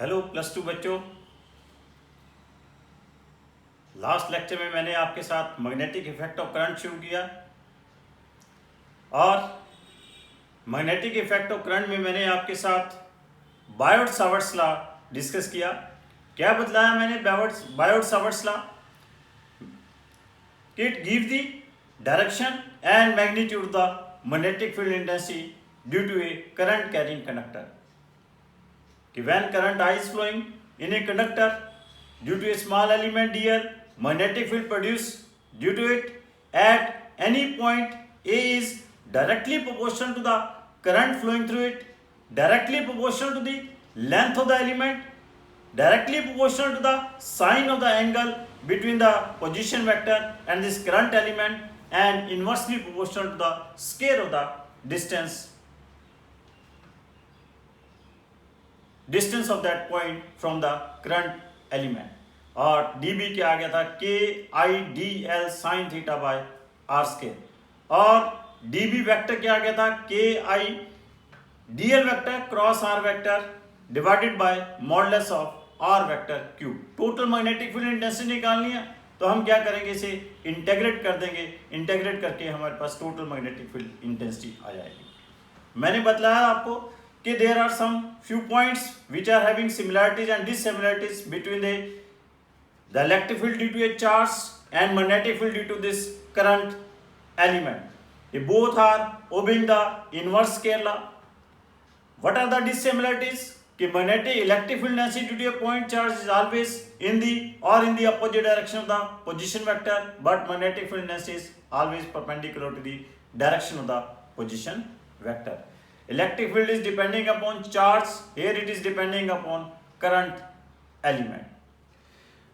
Hello plus two बच्चों। Last lecture में मैंने आपके साथ मैग्नेटिक इफेक्ट ऑफ करंट शुरू किया और मैग्नेटिक इफेक्ट ऑफ करंट में मैंने आपके साथ बायोट सावर्ट्स लॉ डिस्कस किया। क्या बतलाया मैंने Biot Savart's law? It give the direction and magnitude the magnetic field intensity due to a current carrying conductor. कि when current I is flowing in a conductor due to a small element dl, magnetic field produced due to it at any point A is directly proportional to the current flowing through it, directly proportional to the length of the element, directly proportional to the sine of the angle between the position vector and this current element, and inversely proportional to the square of the distance of that point from the current element। और dB क्या आ गया था? KIDL sin theta by R square. और dB vector क्या आ गया था? KIDL vector cross R vector divided by modulus of R vector cube. Total magnetic field intensity निकालनी है तो हम क्या करेंगे, इसे इंटेग्रेट कर देंगे। इंटेग्रेट करके हमारे पास टोटल मैग्नेटिक फील्ड इंटेंसिटी आ जाएगी। मैंने बतलाया आपको कि there are some few points which are having similarities and dissimilarities between the electric field due to a charge and magnetic field due to this current element. They both are obeying the inverse square law. What are the dissimilarities? कि magnetic electric field density due to a point charge is always in the opposite direction of the position vector, but magnetic field density is always perpendicular to the direction of the position vector. Electric field is depending upon charge, here it is depending upon current element।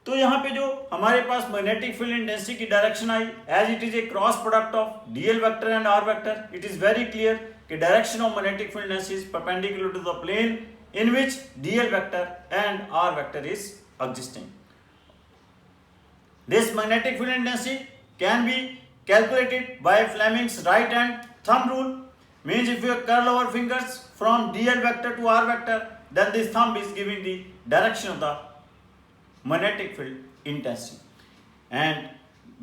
तो यहाँ पे जो हमारे पास magnetic field intensity की direction आई, as it is a cross product of D L vector and R vector, it is very clear कि direction of magnetic field intensity is perpendicular to the plane in which D L vector and R vector is existing. This magnetic field intensity can be calculated by Fleming's right hand thumb rule. Means if you curl our fingers from dl vector to r vector, then this thumb is giving the direction of the magnetic field intensity. And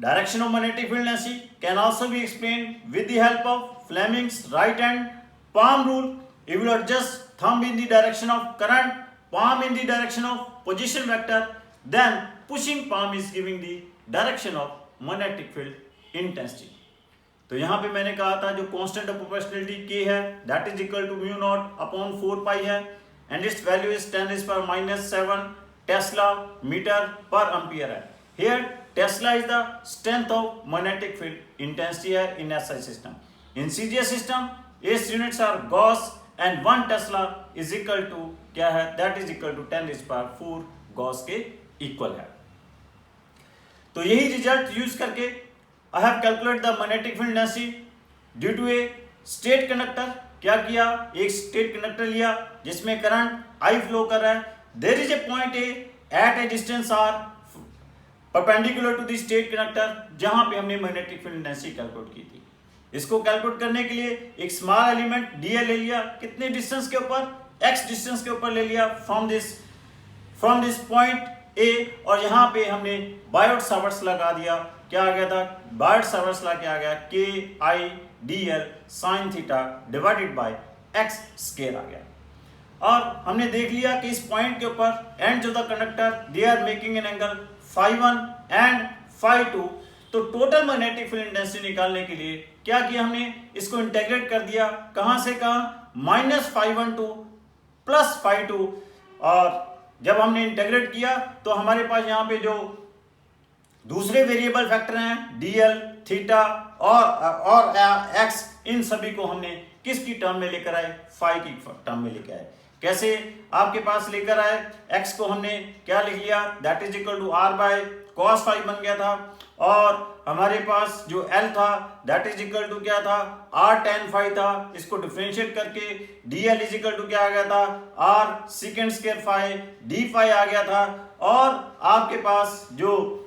direction of magnetic field intensity can also be explained with the help of Fleming's right hand palm rule. If you adjust thumb in the direction of current, palm in the direction of position vector, then pushing palm is giving the direction of magnetic field intensity। तो यहाँ पे मैंने कहा था जो constant of proportionality k है that is equal to mu naught upon 4 pi है, and its value is 10⁻⁷ tesla metre per ampere है। Here tesla is the strength of magnetic field intensity है in SI system. In CGS system इस units are gauss and 1 tesla is equal to क्या है, that is equal to 10⁻⁴ gauss के equal है। तो यही result use करके I have calculated the magnetic field intensity due to a state conductor। क्या किया, एक स्टेट कंडक्टर लिया जिसमें करंट I फ्लो कर रहा है। There is a point A at a distance R perpendicular to the state conductor, जहां पे हमने मैग्नेटिक फील्ड इंटेंसिटी कैलकुलेट की थी। इसको कैलकुलेट करने के लिए एक स्मॉल एलिमेंट dl ले लिया, कितने डिस्टेंस के ऊपर, x डिस्टेंस के ऊपर ले लिया फ्रॉम दिस पॉइंट A, और यहाँ पे हमने बायोट सावर्ट्स लगा दिया। क्या आ गया था, बायोट सावर्ट्स लॉ क्या आ गया, KIDL sin theta divided by x square आ गया। और हमने देख लिया कि इस पॉइंट के ऊपर end of the conductor they are making an angle φ1 and φ2। तो टोटल मैग्नेटिक फील्ड इंटेंसिटी निकालने के लिए क्या किया, हमने इसको इंटेग्रेट कर दिया। कहां से कहां, -φ1 टू +φ2। और जब हमने इंटेग्रेट किया तो हमारे पास यहाँ पे जो दूसरे वेरिएबल फैक्टर हैं dl, थीटा और x, इन सभी को हमने किसकी टर्म में लेकर आए, फाई की टर्म में लेकर आए। कैसे आपके पास लेकर आए, x को हमने क्या लिख लिया, that is equal to r by cos phi बन गया था, और हमारे पास जो L था दैट इज इक्वल टू क्या था, r tan फाई था। इसको डिफरेंशिएट करके dl इज इक्वल टू क्या आ गया था, r second square phi d phi आ गया था। और आपके पास जो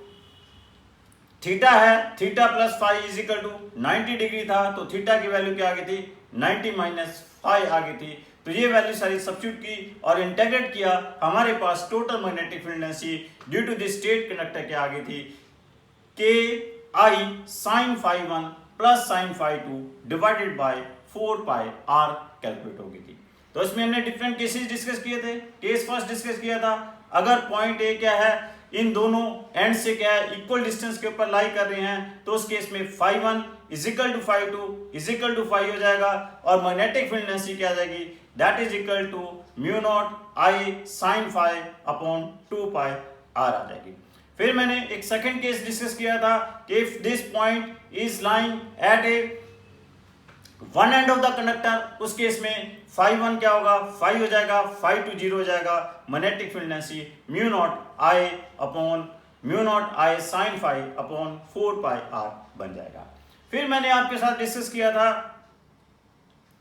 थीटा है, theta plus phi is equal to 90 degree था, तो थीटा की वैल्यू क्या आ गई थी, 90 - फाई आ गई थी। तो ये वैल्यू सारी सब्स्टिट्यूट की और इंटीग्रेट किया, हमारे पास total magnetic field energy due to this straight conductor के आगे थी के I sine phi 1 plus sine phi 2 divided by 4 pi R calculate हो गई थी। तो इसमें हमने डिफरेंट केसेस डिस्कस किए थे। केस फर्स्ट डिस्कस किया था, अगर पॉइंट ए क्या है, इन दोनों एंड से क्या है इक्वल डिस्टेंस के ऊपर लाई कर रहे हैं, तो उस केस में phi 1 is equal to phi 2 is equal to phi हो जाएगा और मैग्नेटिक फील्ड एनर्जी क्या आ जाएगी, that is equal to mu naught I sine phi upon 2 pi R आ जाएगी। फिर मैंने एक सेकंड केस डिस्कस किया था कि if this point is lying at A one end of the conductor, उस केस में फाई 1 क्या होगा, फाई हो जाएगा, फाई 2 जीरो हो जाएगा, magnetic field energy mu naught I upon mu naught I sine phi upon 4 pi R बन जाएगा। फिर मैंने आपके साथ डिस्कस किया था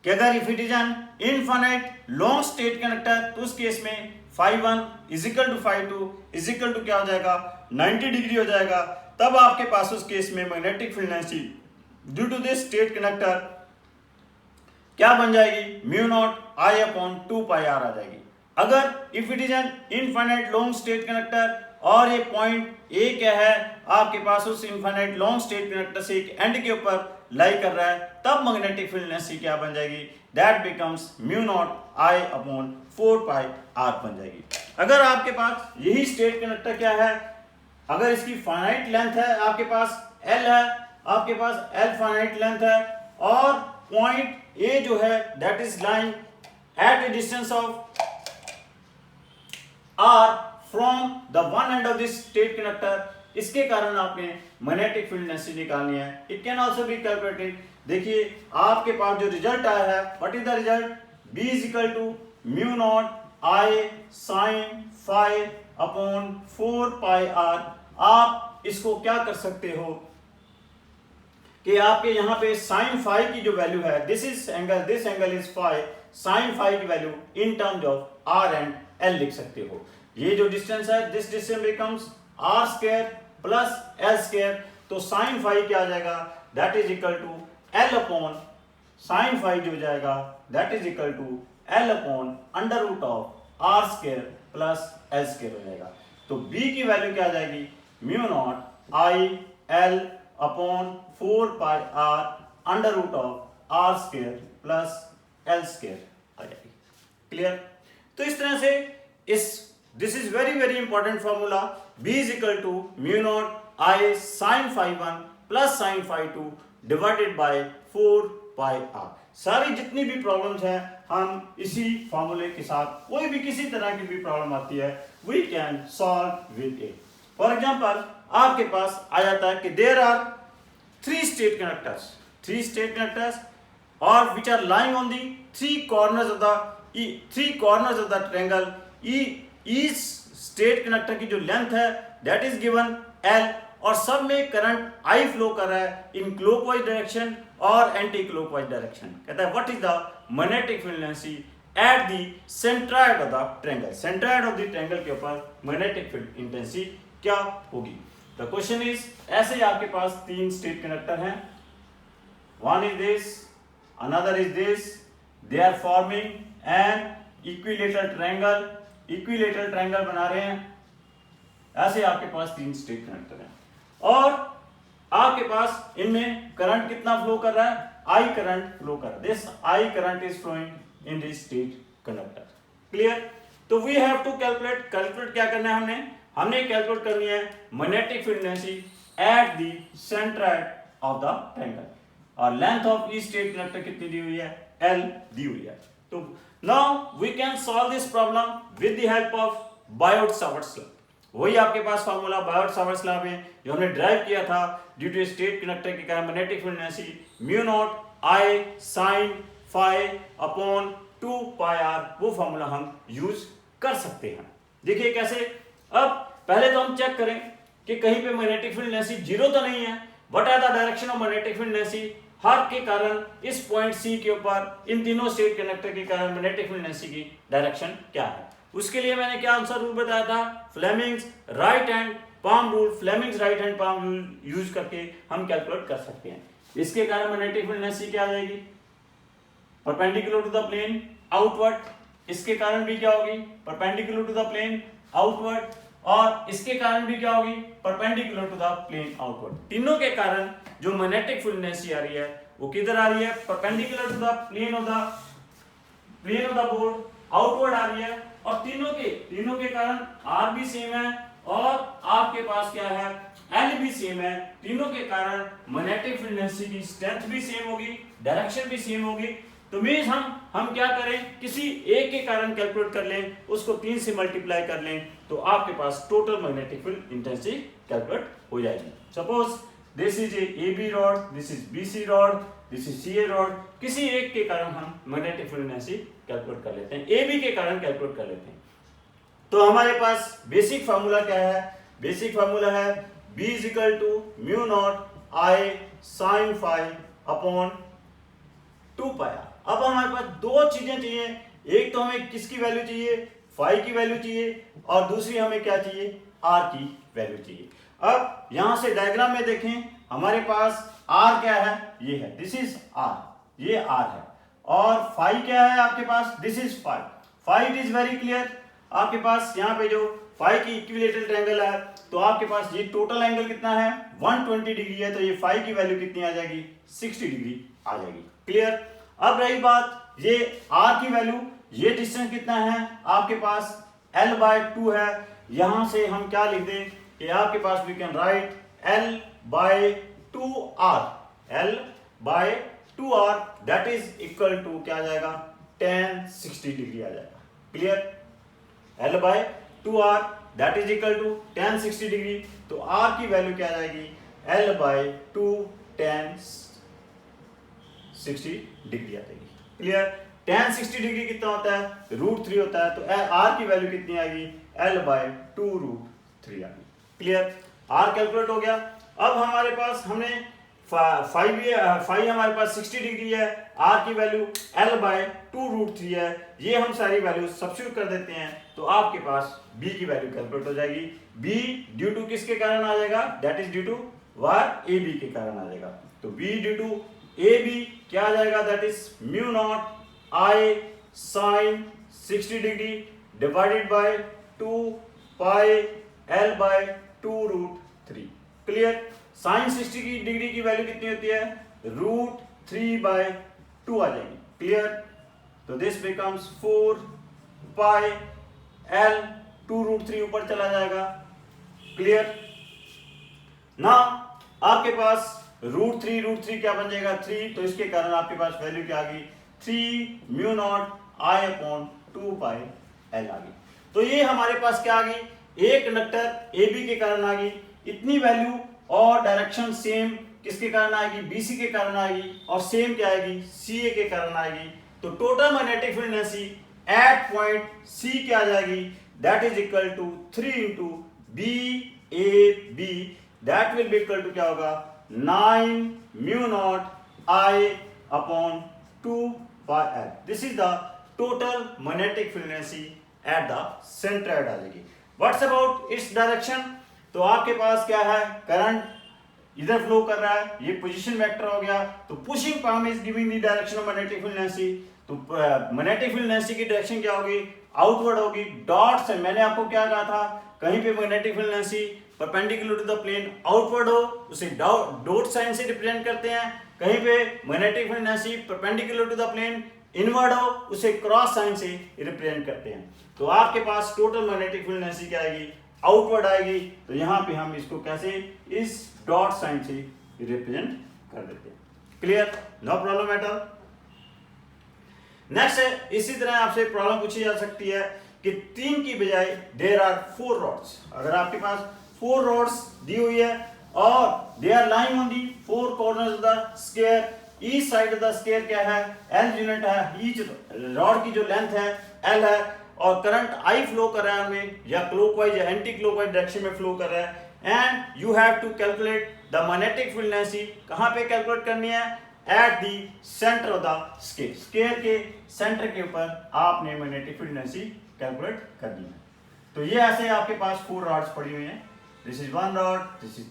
कि अगर if it is an infinite long straight conductor, तो उस केस में phi 1 is equal to phi 2 is equal to क्या हो जाएगा, 90 डिग्री हो जाएगा। तब आपके पास उस केस में magnetic field energy due to this straight conductor क्या बन जाएगी, mu naught I upon 2 pi R आ जाएगी। अगर if it is an infinite long straight conductor और ये पॉइंट ए क्या है, आपके पास उस इनफाइनाइट लॉन्ग स्टेट कंडक्टर से एक एंड के ऊपर लाई कर रहा है, तब मैग्नेटिक फील्ड एनर्जी क्या बन जाएगी, that becomes mu naught I upon 4 pi R बन जाएगी। अगर आपके पास यही स्टेट कंडक्टर क्या है, अगर इसकी फाइनाइट लेंथ है, आपके पास एल है, आपके पास एल फाइनाइट लेंथ है और पॉइंट ए जो है that is lying at a distance of R from the one end of this straight conductor, इसके कारण आपने मैग्नेटिक फील्ड एनर्जी निकालनी है। It can also be calculated. देखिए आपके पास जो रिजल्ट आया है, what is the result, B is equal to mu naught I sine phi upon 4 pi R. आप इसको क्या कर सकते हो कि आपके यहाँ पे साइन फाई की जो वैल्यू है, this angle is phi, sine phi की value in terms of R and L लिख सकते हो। ये जो डिस्टेंस है, this distance becomes R square plus L square, तो साइन फाई क्या आ जाएगा, that is equal to L upon sine phi जो हो जाएगा that is equal to L upon under root of R square plus L square हो जाएगा। तो बी की वैल्यू क्या आ जाएगी, mu naught I L upon 4 pi R under root of R square plus L square आ जाएगी। Clear. तो इस तरह से this is very very important formula, B is equal to mu naught I sine phi 1 plus sine phi 2 divided by 4 pi R. सारी जितनी भी problems हैं हम इसी फॉर्मूले के साथ, कोई भी किसी तरह की भी प्रॉब्लम आती है we can solve with it. For example आपके पास आ जाता है कि देयर आर 3 स्टेट कंडक्टर्स और which are lying on the 3 corners of the triangle। each state conductor की जो लेंथ है दैट इज गिवन L और सब में करंट I फ्लो कर रहा है इन क्लॉकवाइज डायरेक्शन और एंटी क्लॉकवाइज डायरेक्शन। कहता है what is the magnetic field energy at the centroid of the triangle. Centroid of the triangle के ऊपर मैग्नेटिक फील्ड इंटेंसिटी क्या होगी। द क्वेश्चन इज, ऐसे ही आपके पास 3 स्टेट कंडक्टर हैं, one is this, another is this, they are forming an equilateral triangle बना रहे हैं। ऐसे आपके पास 3 स्टेट कंडक्टर हैं और आपके पास इनमें करंट कितना फ्लो कर रहा है, I करंट फ्लो कर रहा है। This I current is flowing in this straight conductor. Clear. तो वी हैव टू कैलकुलेट क्या करना है, हमने कैलकुलेट करनी है magnetic field energy at the centroid of the triangle और length of each straight conductor कितनी दी हुई है, L दी हुई है। तो now we can solve this problem with the help of Biot Savart's law. वही आपके पास फार्मूला बायोट-सावर्ट्स लॉ में जो हमने ड्राइव किया था ड्यू टू स्टेट कंडक्टर के कारण magnetic field energy mu naught I sine phi upon 2 pi R, वो फार्मूला हम यूज कर सकते हैं। देखिए कैसे। अब पहले तो हम चेक करें कि कहीं पे मैग्नेटिक फील्ड एनर्जी जीरो तो नहीं है। What are the direction of magnetic field energy, हर के कारण इस पॉइंट सी के ऊपर इन तीनों स्टेट कंडक्टर के कारण मैग्नेटिक फील्ड एनर्जी की डायरेक्शन क्या है। उसके लिए मैंने क्या आंसर रूल बताया था, Fleming's right hand palm rule. Fleming's right hand palm rule use करके हम कैलकुलेट कर सकते हैं। इसके कारण मैग्नेटिक फील्ड एनर्जी क्या आ जाएगी, perpendicular to the plane outward, इसके कारण भी क्या होगी perpendicular to the plane outward, और इसके कारण भी क्या होगी perpendicular to the plane outward. तीनों के कारण जो मैग्नेटिक फील्ड इनर्जी आ रही है वो किधर आ रही है perpendicular to the plane of the board outward आ रही है, और तीनों के कारण आर भी सेम है और आपके पास क्या है एल भी सेम है। तीनों के कारण मैग्नेटिक फील्ड इनर्जी की स्ट्रेंथ भी सेम होगी, डायरेक्शन भी सेम होगी। तो मीन्स हम क्या करें, किसी एक के कारण कैलकुलेट कर लें, उसको 3 से मल्टीप्लाई कर लें, तो आपके पास total magnetic field intensity calculate हो जाएगी। Suppose this is A B rod, this is B C rod, this is C A rod, किसी एक के कारण हम मैग्नेटिक फील्ड इंटेंसिटी कैलकुलेट कर लेते हैं, ए बी के कारण कैलकुलेट कर लेते हैं। तो हमारे पास बेसिक फार्मूला क्या है, बेसिक फार्मूला है B is equal to mu naught I sine phi upon 2 पाया। अब हमारे पास दो चीजें चाहिए, एक तो हमें किसकी वैल्यू चाहिए फाई की वैल्यू चाहिए, और दूसरी हमें क्या चाहिए r की वैल्यू चाहिए। अब यहां से डायग्राम में देखें, हमारे पास r क्या है, ये है, दिस इज r, ये r है, और फाई क्या है आपके पास, this is phi. Phi it is very clear, आपके पास यहाँ पे जो फाई की इक्विलेटरल ट्रायंगल है, तो आपके पास ये टोटल एंगल कितना है 120 डिग्री है, तो ये फाई की वैल्यू कितनी आ जाएगी 60 डिग्री आ जाएगी। क्लियर। अब रही बात ये r की वैल्यू, ये डिस्टेंस कितना है आपके पास l/2 है, यहां से हम क्या लिख दें कि आपके पास we can write l/2r, l/2r that is equal to क्या आ जाएगा tan 60 डिग्री आ जाएगा। Clear. l/2r that is equal to tan 60 degree, तो r की वैल्यू क्या आ जाएगी l/2 tan 60 डिग्री आ जाएगी। क्लियर। tan 60 डिग्री कितना होता है √3 होता है, तो r की वैल्यू कितनी आएगी l/2 √3 आएगी। क्लियर। r कैलकुलेट हो गया। अब हमारे पास हमने फाई हमारे पास 60 डिग्री है, r की वैल्यू l/2 √3 है, ये हम सारी वैल्यू सब्स्टिट्यूट कर देते हैं, तो आपके पास b की वैल्यू कैलकुलेट हो जाएगी। b ड्यू टू किसके कारण आ जाएगा, that is due to wire A B के कारण आ जाएगा, तो b due to A B क्या आ जाएगा, that is mu naught I sine 60 degree divided by 2 pi l/2 √3। Clear. Sine 60 की डिग्री की वैल्यू कितनी होती है √3/2 आ जाएगी। क्लियर। तो दिस बिकम्स 4 पाई l/2 √3 ऊपर चला जाएगा। क्लियर ना। आपके पास √3 क्या बन जाएगा 3, तो इसके कारण आपके पास वैल्यू क्या आ गई 3 mu naught I upon 2 pi l आ गई। तो ये हमारे पास क्या आ गई, एक कंडक्टर AB के कारण आ गई इतनी वैल्यू, और डायरेक्शन सेम किसके कारण आएगी BC के कारण आएगी, और सेम क्या आएगी CA के कारण आएगी। तो total magnetic field energy at point C क्या आ जाएगी, that is equal to 3 into BAB, that will be equal to क्या होगा 9 mu naught I upon 2 pi l। This is the total magnetic field energy at the centre आ जाएगी। What's about its direction, तो आपके पास क्या है current इधर flow कर रहा है, ये पोजीशन वेक्टर हो गया, तो pushing palm is giving the direction of magnetic field energy. तो मैग्नेटिक फील्ड एनर्जी की डायरेक्शन क्या होगी आउटवर्ड होगी। डॉट से मैंने आपको क्या कहा था, कहीं पे magnetic field energy perpendicular to the plane outward हो उसे डॉट साइन से रिप्रेजेंट करते हैं, कहीं पे magnetic field energy perpendicular to the plane inward हो उसे क्रॉस साइन से रिप्रेजेंट करते हैं। तो आपके पास टोटल मैग्नेटिक फील्ड एनर्जी क्या आएगी आउटवर्ड आएगी, तो यहां पे हम इसको कैसे इस डॉट साइन से रिप्रेजेंट कर देते हैं। Clear, no problem at all. Next है, इसी तरह आपसे प्रॉब्लम पूछी जा सकती है कि 3 की बजाय देयर आर 4 रॉड्स। अगर आपके पास 4 रॉड्स दी हुई है और they are lying on the 4 corners of the square, each side of the square क्या है L यूनिट है, ईच रॉड की जो लेंथ है L है, और करंट I फ्लो कर रहा है हमें, या क्लॉकवाइज या एंटी क्लॉकवाइज डायरेक्शन में फ्लो कर रहा है, and you have to calculate the magnetic field energy. कहां पे कैलकुलेट करनी है, at the centre of the square, square के सेंटर के ऊपर आपने मैग्नेटिक फील्ड एनर्जी कैलकुलेट करनी है। तो ये ऐसे आपके पास 4 रॉड्स पड़ी हुई हैं, this is 1 rod, this is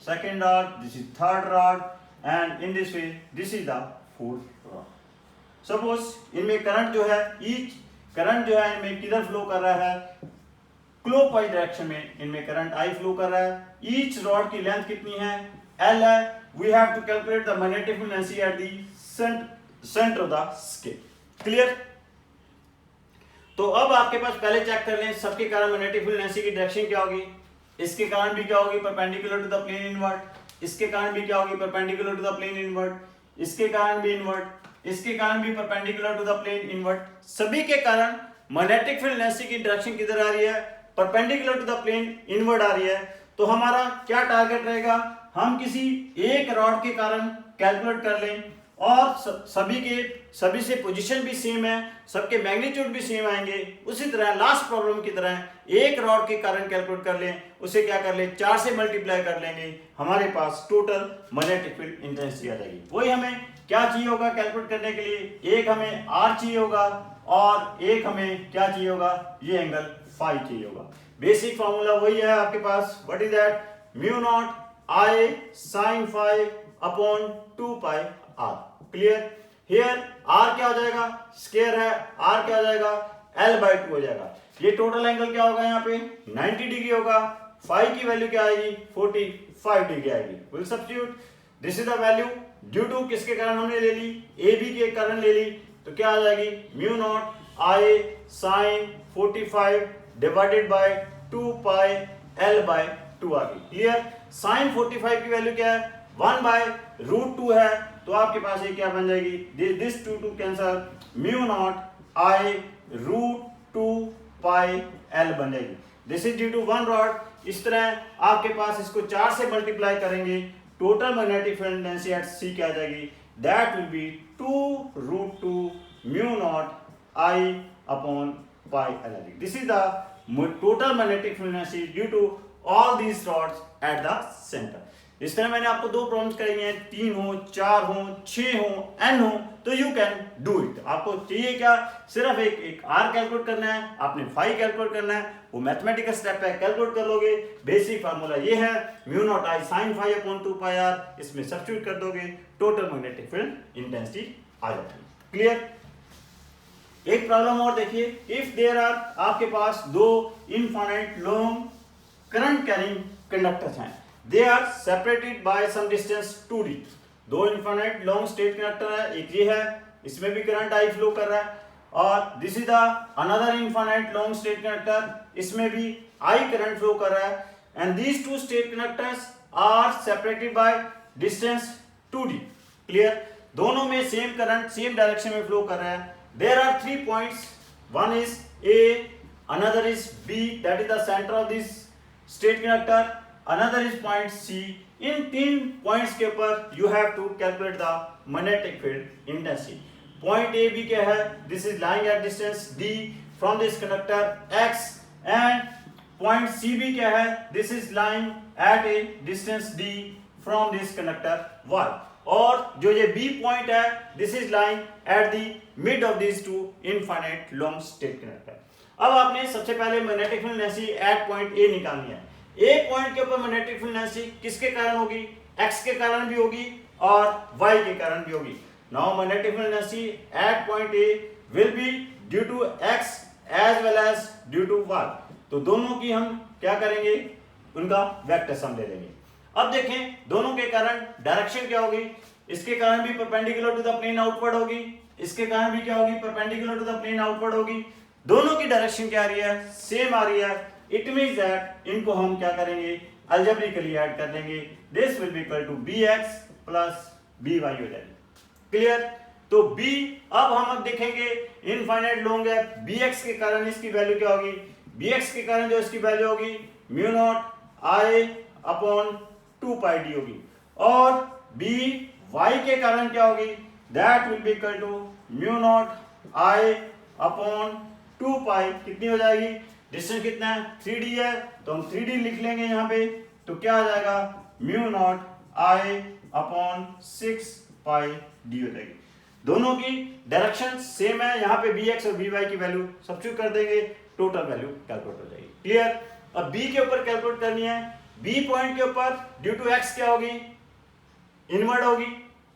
second rod, this is third rod, and in this way this is the 4th rod. Suppose इनमें करंट जो है इनमें किधर फ्लो कर रहा है, क्लॉकवाइज डायरेक्शन में इनमें करंट I फ्लो कर रहा है। ईच रॉड की लेंथ कितनी है, L है। We have to calculate the magnetic field energy at the centre of the scale. Clear. तो अब आपके पास पहले चेक कर लें सबके कारण मैग्नेटिक फील्ड एनर्जी की डायरेक्शन क्या होगी। इसके कारण भी क्या होगी, perpendicular to the plane inward. इसके कारण भी क्या होगी, perpendicular to the plane inward. इसके कारण भी इनवर्ट, इसके कारण भी perpendicular to the plane inward. सभी के कारण मैग्नेटिक फील्ड एनर्जी की डायरेक्शन किधर आ रही है, perpendicular to the plane inward आ रही है। तो हमारा क्या टारगेट रहेगा, हम किसी एक रॉड के कारण कैलकुलेट कर लें और सभी से पोजीशन भी सेम है, सबके मैग्नीट्यूड भी सेम आएंगे। उसी तरह लास्ट प्रॉब्लम की तरह एक रॉड के कारण कैलकुलेट कर लें, उसे क्या कर लें 4 से मल्टीप्लाई कर लेंगे, हमारे पास टोटल मैग्नेटिक फील्ड इंटेंसिटी आ जाएगी। वही हमें क्या चाहिए होगा कैलकुलेट करने के लिए, एक हमें R चाहिए होगा और एक हमें क्या चाहिए होगा, ये एंगल फाई चाहिए होगा। बेसिक फॉर्मूला वही है आपके पास, what is that, mu naught I sin phi upon 2 pi R। Clear. Here R क्या हो जाएगा, स्क्वायर है, R क्या हो जाएगा, L/2 हो जाएगा। ये टोटल एंगल क्या होगा, यहाँ पे 90 डिग्री होगा। फाई की वैल्यू क्या आएगी, 45 डिग्री आएगी। Will substitute this is the value due to किसके कारण हमने ले ली, AB के कारण ले ली, तो क्या आ जाएगी, mu naught I sin 45 divided by 2 pi L/2 आ गई। क्लियर। sin 45 की वैल्यू क्या है, 1/√2 है, तो आपके पास ये क्या बन जाएगी, this 2 cancel, mu naught I √2 pi L बन जाएगी। This is due to one rod. इस तरह आपके पास इसको 4 से मल्टीप्लाई करेंगे, total magnetic field intensity at C क्या आ जाएगी, that will be 2√2 mu naught I upon pi L। This is the total magnetic field intensity due to all these rods at the centre. इस तरह मैंने आपको 2 problems कराई हैं, 3 हो, 4 हो, 6 हो, n हो, तो यू कैन डू इट। आपको चाहिए क्या, सिर्फ एक R कैलकुलेट करना है, आपने फाई कैलकुलेट करना है, वो मैथमेटिकल स्टेप है, कैलकुलेट कर लोगे। बेसिक फार्मूला ये है, mu naught I sin phi upon 2 pi R, इसमें सब्स्टिट्यूट कर दोगे, टोटल मैग्नेटिक फील्ड इंटेंसिटी आ जाएगी। क्लियर। एक प्रॉब्लम और देखिए, इफ देयर आर आपके पास 2 infinite long current carrying conductors हैं, they are separated by some distance 2d। 2 infinite long straight conductor है, एक ये है, इसमें भी करंट I फ्लो कर रहा है, और this is the another infinite long straight conductor, इसमें भी I करंट फ्लो कर रहा है, and these 2 straight conductors are separated by distance 2d। Clear. दोनों में सेम करंट सेम डायरेक्शन में फ्लो कर रहा है। There are 3 points, one is A, another is B, that is the center of this straight conductor, another is point C। In 3 points के ऊपर you have to calculate the magnetic field intensity। Point A B क्या है, this is lying at distance D from this conductor X, and point C B क्या है, this is lying at a distance D from this conductor Y। और जो ये B point है, this is lying at the mid of this 2 infinite long straight conductor. अब आपने सबसे पहले magnetic field energy at point A निकालनी है। A पॉइंट के ऊपर मैग्नेटिक फील्ड एनर्जी किसके कारण होगी, X के कारण भी होगी और Y के कारण भी होगी। Now magnetic field energy at point A will be due to X as well as due to Y। तो दोनों की हम क्या करेंगे, उनका वेक्टर सम ले लेंगे। अब देखें दोनों के कारण डायरेक्शन क्या होगी, इसके कारण भी perpendicular to the plane outward होगी, इसके कारण भी क्या होगी, perpendicular to the plane outward होगी। दोनों की डायरेक्शन क्या आ रही है, सेम आ रही है। इट मींस दैट इनको हम क्या करेंगे, अलजेब्रिकली ऐड कर देंगे। This will be equal to bx plus by हो जाएगी। क्लियर। तो b अब देखेंगे इनफाइनाइट लॉन्ग है, bx के कारण इसकी वैल्यू क्या होगी, bx के कारण जो इसकी वैल्यू होगी mu naught I upon 2 pi d होगी, और by के कारण क्या होगी, that will be equal to mu naught I upon 2 pi, कितनी हो जाएगी, डिस्टेंस कितना है 3d है, तो हम 3d लिख लेंगे यहाँ पे, तो क्या आ जाएगा mu naught I upon 6 pi d हो जाएगी। दोनों की डायरेक्शन सेम है, यहाँ पे bx और by की वैल्यू सब्स्टिट्यूट कर देंगे, टोटल वैल्यू कैलकुलेट हो जाएगी। क्लियर। अब b के ऊपर कैलकुलेट करनी है, b पॉइंट के ऊपर ड्यू टू x क्या होगी, इनवर्ड होगी,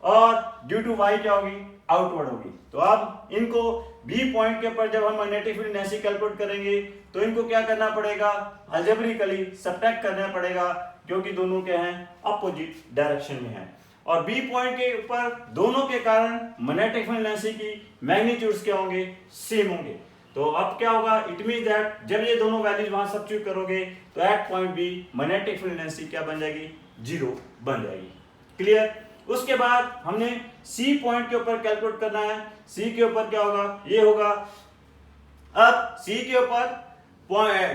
और ड्यू टू y क्या होगी, आउटवर्ड होगी। तो अब इनको बी पॉइंट के ऊपर जब हम मैग्नेटिक फील्ड इंटेंसिटी कैलकुलेट करेंगे तो इनको क्या करना पड़ेगा, अलजेब्रिकली सब्ट्रैक्ट करना पड़ेगा, क्योंकि दोनों क्या हैं, अपोजिट डायरेक्शन में हैं। और बी पॉइंट के ऊपर दोनों के कारण मैग्नेटिक फील्ड इंटेंसिटी की मैग्नीट्यूड्स क्या होंगे, सेम होंगे। तो अब क्या होगा, इट मीन दैट जब ये दोनों वैल्यूज वहां सब्स्टिट्यूट करोगे तो at point B magnetic field intensity क्या बन जाएगी, 0 बन जाएगी। क्लियर। उसके बाद हमने सी पॉइंट के ऊपर कैलकुलेट करना है। सी के ऊपर क्या होगा, ये होगा, अब सी के ऊपर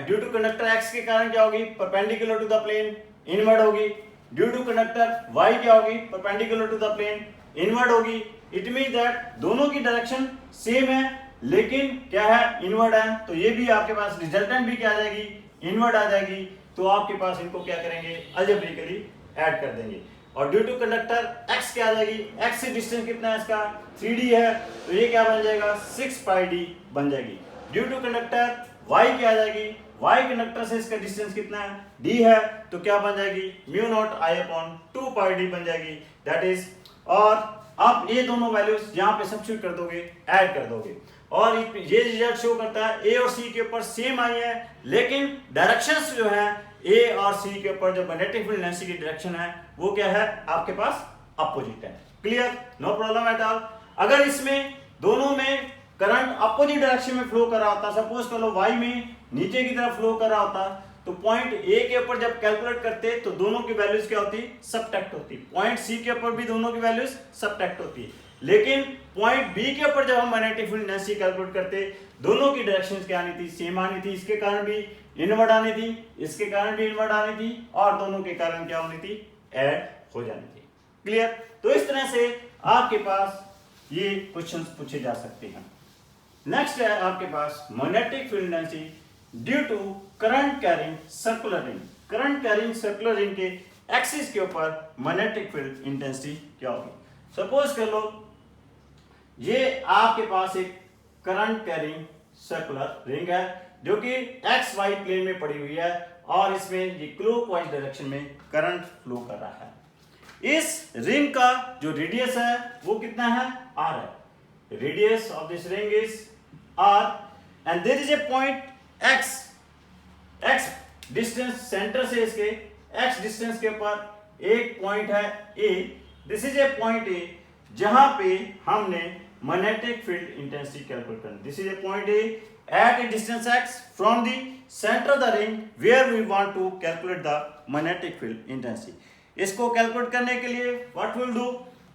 ड्यू टू कंडक्टर एक्स के कारण क्या होगी, perpendicular to the plane inward होगी। ड्यू टू कंडक्टर वाई क्या होगी, perpendicular to the plane inward होगी। इट मीन दैट दोनों की डायरेक्शन सेम है लेकिन क्या है, इनवर्ड है। तो ये भी आपके पास रिजल्टेंट भी क्या आ जाएगी, इनवर्ड आ जाएगी। तो आपके पास इनको क्या करेंगे, अलजेब्रिकली ऐड कर देंगे। और ड्यू टू कंडक्टर x क्या आ जाएगी, x से डिस्टेंस कितना है इसका, 3d है, तो ये क्या बन जाएगा, 6πd बन जाएगी। ड्यू टू कंडक्टर y क्या आ जाएगी, y कंडक्टर से इसका डिस्टेंस कितना है, d है, तो क्या बन जाएगी, μ0I/2πd बन जाएगी। दैट इज, और आप ये दोनों वैल्यूज यहाँ पे सब्स्टिट्यूट कर दोगे, ऐड कर दोगे, और ये रिजल्ट शो करता है ए और सी के ऊपर सेम आई है, लेकिन डायरेक्शंस जो है ए और सी के ऊपर जो मैग्नेटिक फील्ड इंटेंसिटी की डायरेक्शन है वो क्या है, आपके पास अपोजिट है। Clear, no problem at all. अगर इसमें दोनों में करंट अपोजिट डायरेक्शन में फ्लो कर रहा होता, सपोज कर लो वाई में नीचे की तरफ फ्लो कर रहा होता, तो पॉइंट ए के ऊपर जब कैलकुलेट करते तो दोनों की वैल्यूज क्या होती, सबट्रैक्ट होती। पॉइंट सी के ऊपर भी दोनों की वैल्यूज सबट्रैक्ट होती, लेकिन पॉइंट बी के ऊपर जब हम मैग्नेटिक फील्ड इंटेंसिटी कैलकुलेट करते दोनों की डायरेक्शंस क्या आनी थी, सेम आनी थी। इसके कारण भी इनवर्ड आनी थी, इसके कारण भी इनवर्ड आनी थी, और दोनों के कारण क्या होनी थी, ऐड हो जानी थी। क्लियर। तो इस तरह से आपके पास ये क्वेश्चंस पूछे जा सकते हैं। नेक्स्ट है आपके पास magnetic field intensity due to current carrying circular ring. Current carrying circular ring के एक्सिस के ऊपर मैग्नेटिक फील्ड इंटेंसिटी क्या होगी। सपोज कर लो ये आपके पास एक करंट कैरिंग सर्कुलर रिंग है जो कि एक्स वाई प्लेन में पड़ी हुई है, और इसमें ये क्लॉकवाइज डायरेक्शन में करंट फ्लो कर रहा है। इस रिंग का जो रेडियस है वो कितना है, r है। Radius of this ring is r and there is a point x distance centre से इसके x डिस्टेंस के ऊपर एक पॉइंट है a। This is a point a जहां पे हमने मैग्नेटिक फील्ड इंटेंसिटी कैलकुलेट करनी। This is a point a at a distance x from the center of the ring where we want to calculate the magnetic field intensity। इसको calculate करने के लिए what we'll do,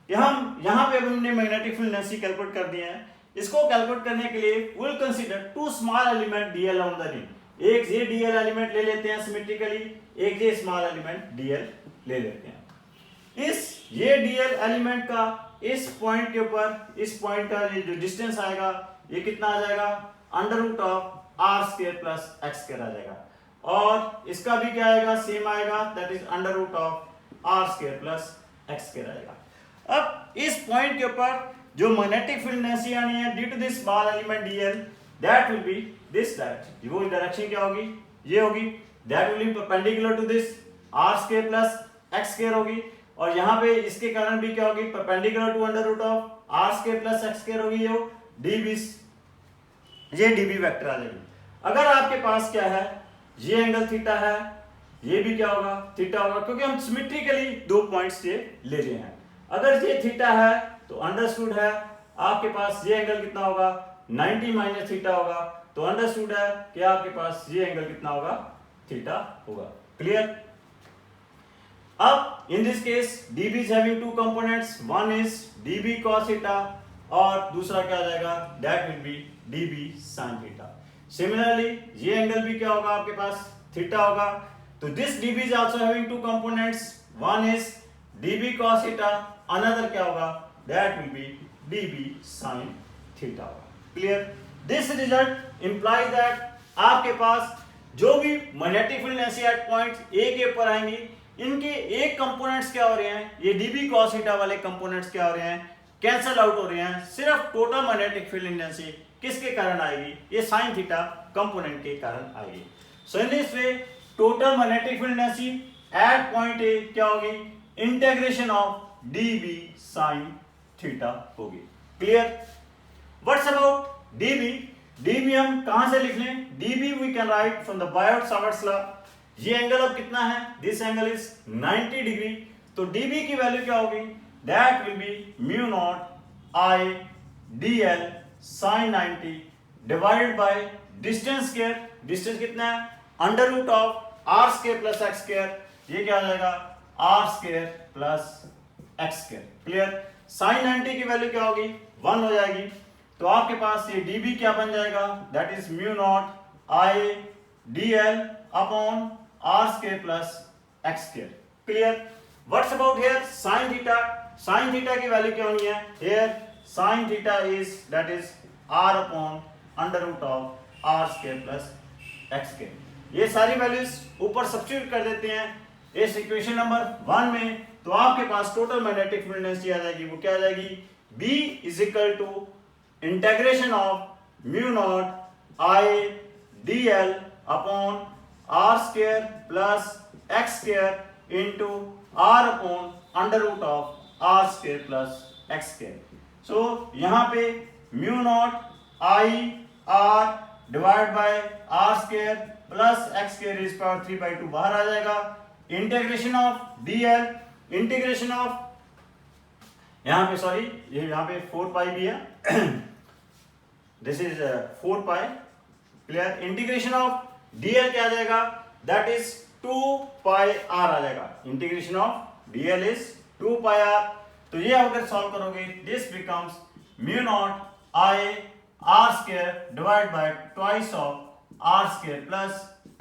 हम यहाँ पे हमने magnetic field intensity calculate कर दिया है। इसको कैलकुलेट करने के लिए we'll consider two small element dl on the ring। एक ये dl एलिमेंट ले लेते हैं सिमेट्रिकली, एक ये स्मॉल एलिमेंट dl ले लेते हैं। इस ये dl एलिमेंट का इस पॉइंट के ऊपर, इस पॉइंट का ये जो डिस्टेंस आएगा ये कितना आ जाएगा, √r² प्लस x² आ जाएगा, और इसका भी क्या आएगा, सेम आएगा, that is √r² plus x² आएगा। अब इस पॉइंट के ऊपर जो मैग्नेटिक फील्ड इंटेंसिटी आनी है due to this small element dl, that will be this direction. वो डायरेक्शन क्या होगी, ये होगी, that will be perpendicular to this r² plus x² होगी, और यहाँ पे इसके कारण भी क्या होगी, perpendicular to √r² plus x² होगी, ये dB वेक्टर आ जाएगी। अगर आपके पास क्या है, ये एंगल थीटा है, ये भी क्या होगा, थीटा होगा, क्योंकि हम सिमेट्रिकली दो पॉइंट्स ये ले रहे हैं। अगर ये थीटा है तो अंडरस्टूड है आपके पास ये एंगल कितना होगा, 90 माइनस थीटा होगा, तो अंडरस्टूड है कि आपके पास ये एंगल कितना होगा, थीटा होगा। क्लियर। अब in this case dB is having two components, one is dB cos theta और दूसरा क्या आ जाएगा, that will be dB sin theta. Similarly ये एंगल भी क्या होगा, आपके पास थीटा होगा, तो this dB is also having two components, one is dB cos theta, another क्या होगा, that will be dB sin theta होगा। Clear. This result implies that आपके पास जो भी magnetic field intensity at point A के ऊपर आएंगी, इनके एक कंपोनेंट्स क्या हो रहे हैं, ये dB cos थीटा वाले कंपोनेंट्स क्या हो रहे हैं, कैंसल आउट हो रहे हैं। सिर्फ टोटल मैग्नेटिक फील्ड इंटेंसिटी किसके कारण आएगी, ये साइन थीटा कंपोनेंट के कारण आएगी। So in this way total magnetic field intensity at point A क्या होगी, integration of dB sin theta होगी। Clear. What's about D B? D B हम कहां से लिख लें? D B we can write from the Biot Savart's law. ये एंगल अब कितना है? This angle is 90 degree. तो डीबी की वैल्यू क्या होगी? That will be mu naught I D L sine 90 divided by distance square. Distance कितना है? Under root of R square plus X square. ये क्या हो जाएगा? R square plus X square. Clear. Sine 90 की वैल्यू क्या होगी? 1 हो जाएगी। तो आपके पास ये डीबी क्या बन जाएगा? That is mu naught I D L upon R square plus X square. Clear. What's about here sine theta? Sine theta की वैल्यू क्या होनी है? Here sine theta is that is R upon under root of R square plus X square. ये सारी values ऊपर substitute कर देते हैं इस इक्वेशन नंबर 1 में। तो आपके पास टोटल मैग्नेटिक फील्ड डेंसिटी आ जाएगी। वो क्या आ जाएगी? B is equal to integration of mu naught I D L upon R square plus X square into R upon under root of R square plus X square. So यहाँ पे mu naught I R divide by R square plus X square is power 3/2 बाहर आ जाएगा। Integration of D L, integration of यहाँ पे sorry ये यहाँ पे 4 पाई भी है this is 4 pi. Clear. Integration of dl क्या आ जाएगा? दैट इज 2 पाई r आ जाएगा। Integration of dl is 2 pi r। तो ये अगर सॉल्व करोगे this becomes mu naught I R square divide by twice of R square plus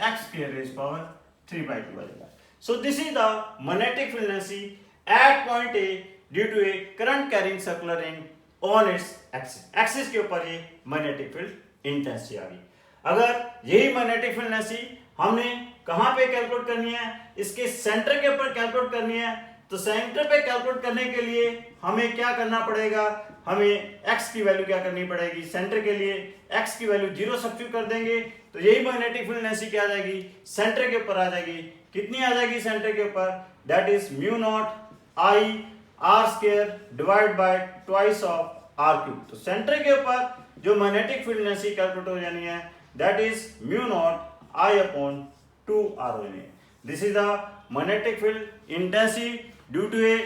X square is power 3/2 आ जाएगा। So this is the magnetic field density at point A due to a current carrying circular ring on its axis. Axis के ऊपर ये magnetic field intensity आ गई। अगर यही magnetic field density हमने कहाँ पे कैलकुलेट करनी है? इसके सेंटर के ऊपर कैलकुलेट करनी है। तो सेंटर पे कैलकुलेट करने के लिए हमें क्या करना पड़ेगा? हमें x की वैल्यू क्या करनी पड़ेगी? सेंटर के लिए x की वैल्यू 0 सब्स्टिट्यूट कर देंगे तो यही मैग्नेटिक फील्ड डेंसिटी क्या आ जाएगी? सेंटर के ऊपर आ जाएगी। कितनी आ जाएगी सेंटर के ऊपर? That is mu naught I R square divide by twice of R cube. तो सेंटर के ऊपर जो मैग्नेटिक फील्ड डेंसिटी कैलकुलेट हो जानी है that is mu naught I upon 2 R होनी है। This is the magnetic field intensity due to a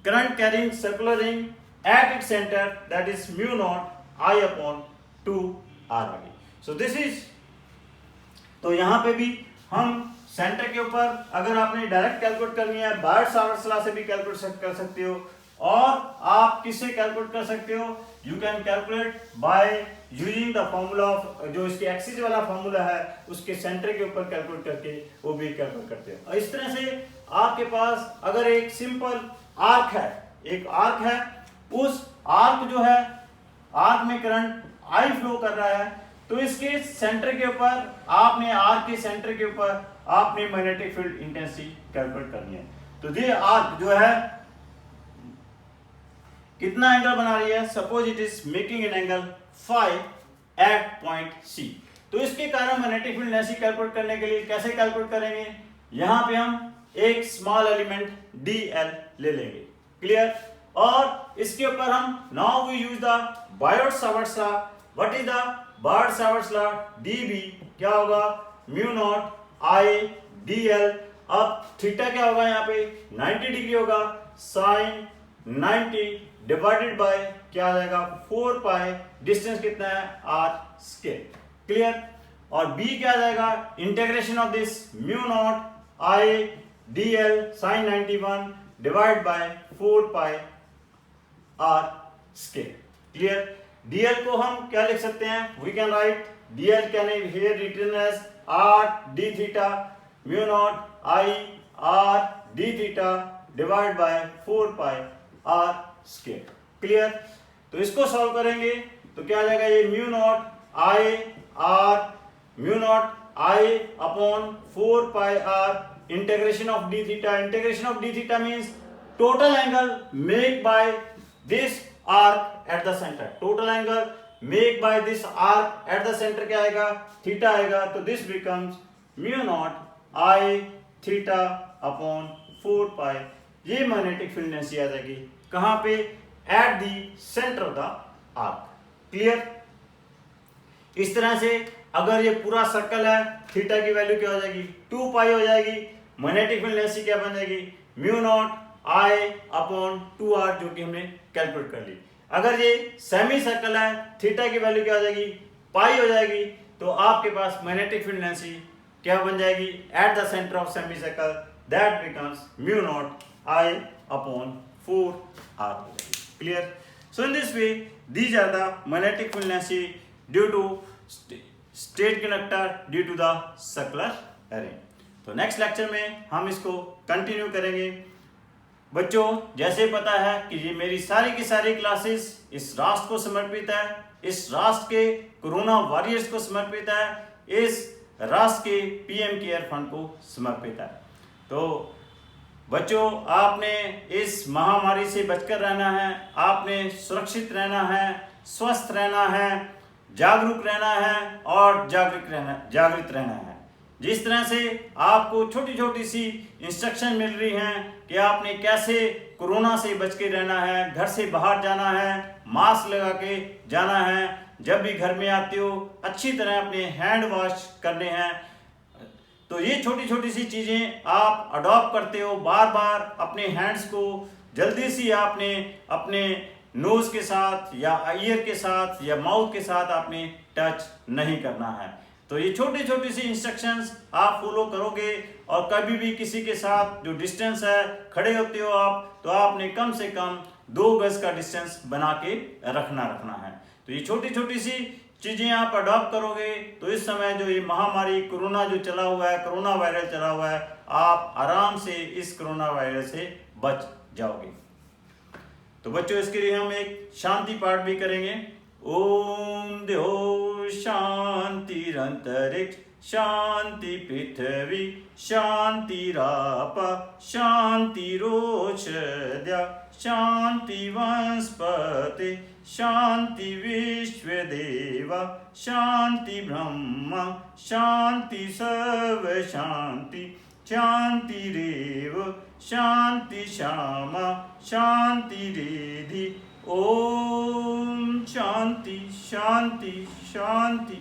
current carrying circular ring at its centre that is mu naught I upon 2 R आ गई। So this is, तो यहां पे भी हम centre के ऊपर अगर आपने डायरेक्ट कैलकुलेट करनी है बायोट-सावर्ट्स लॉ से भी कैलकुलेट कर सकते हो और आप किससे कैलकुलेट कर सकते हो? You can calculate by using the formula of जो इसके एक्सिस वाला फॉर्मूला है उसके सेंटर के ऊपर कैलकुलेट करके वो भी कैलकुलेट करते हो। इस तरह से आपके पास अगर एक सिंपल आर्क है, एक आर्क है, उस आर्क जो है आर्क में करंट आई फ्लो कर रहा है तो इसके सेंटर के ऊपर आपने आर्क के सेंटर के ऊपर आपने मैग्नेटिक फील्ड इंटेंसिटी कैलकुलेट करनी है। तो ये आर्क जो है कितना एंगल बना रही है? Suppose it is making an angle phi at point C. तो इसके कारण मैग्नेटिक फील्ड डेंसिटी कैलकुलेट करने के लिए कैसे कैलकुलेट करेंगे? यहां पे हम एक स्मॉल एलिमेंट dl ले लेंगे। क्लियर। और इसके ऊपर हम now we use the Biot Savart's law. What is the Biot Savart's law? db क्या होगा? Mu naught I dl। अब थीटा क्या होगा? यहाँ पे 90 डिग्री होगा। साइन 90 डिवाइडेड बाय क्या आ जाएगा? 4 पाई। डिस्टेंस कितना है? r square. क्लियर। और b क्या आ जाएगा? Integration of this mu naught I dl sine 91 divide by 4 pi r square. Clear. dl को हम क्या लिख सकते हैं? We can write dl can here written as r d theta mu naught I r d theta divide by 4 pi r square. Clear. तो इसको solve करेंगे तो क्या आ जाएगा? ये mu naught I r mu naught I upon 4 pi r integration of d theta. Integration of d theta means total angle make by this arc at the centre. Total angle make by this arc at the centre क्या आएगा? Theta आएगा। तो this becomes mu naught I theta upon 4 pi. ये magnetic field density आ जाएगी कहां पे? At the centre of the arc. Clear? इस तरह से अगर ये पूरा सर्कल है, थीटा की वैल्यू क्या हो जाएगी, 2 पाई हो जाएगी। मैग्नेटिक फील्ड एनर्जी क्या बन जाएगी, mu naught I upon 2r, जो कि हमने कैलकुलेट कर ली। अगर ये सेमी सर्कल है, थीटा की वैल्यू क्या हो जाएगी, पाई हो जाएगी। तो आपके पास मैग्नेटिक फील्ड एनर्जी क्या बन जाएगी, eight the centre of semi circle, that becomes mu naught I upon 4r हो जाएगी। Clear? So in this way these are the magnetic field energy due to state conductor due to the circular array। तो next lecture में हम इसको continue करेंगे। बच्चों, जैसे पता है कि ये मेरी सारी की सारी क्लासेस इस राष्ट्र को समर्पित है, इस राष्ट्र के कोरोना वॉरियर्स को समर्पित है, इस राष्ट्र के पीएम केयर फंड को समर्पित है। तो बच्चों, आपने इस महामारी से बचकर रहना है, आपने सुरक्षित रहना है, स्वस्थ रहना है, जागरूक रहना है और जागृत रहना है। जिस तरह से आपको छोटी छोटी सी इंस्ट्रक्शन मिल रही हैं कि आपने कैसे कोरोना से बच के रहना है, घर से बाहर जाना है, मास्क लगा के जाना है, जब भी घर में आते हो अच्छी तरह अपने हैंड वॉश करने हैं। तो ये छोटी छोटी सी चीज़ें आप अडॉप्ट करते हो, बार बार अपने हैंड्स को जल्दी से आपने अपने नोज के साथ या ईयर के साथ या माउथ के साथ आपने टच नहीं करना है। तो ये छोटी छोटी सी इंस्ट्रक्शंस आप फॉलो करोगे और कभी भी किसी के साथ जो डिस्टेंस है खड़े होते हो आप, तो आपने कम से कम 2 गज का डिस्टेंस बना के रखना है। तो ये छोटी छोटी सी चीज़ें आप अडॉप्ट करोगे तो इस समय जो ये महामारी कोरोना जो चला हुआ है, कोरोना वायरस चला हुआ है, आप आराम से इस कोरोना वायरस से बच जाओगे। तो बच्चों, इसके लिए हम एक शांति पाठ भी करेंगे। ओम द्यो शांतिरंतरिक्ष शांति पृथ्वी शांतिराप शांतिरोषध्या शांति वनस्पति शांति विश्वदेव शांति ब्रह्म शांति सर्व शांति शांतिरेव शांति श्यामा शांति रेधि। ओम शांति शांति शांति।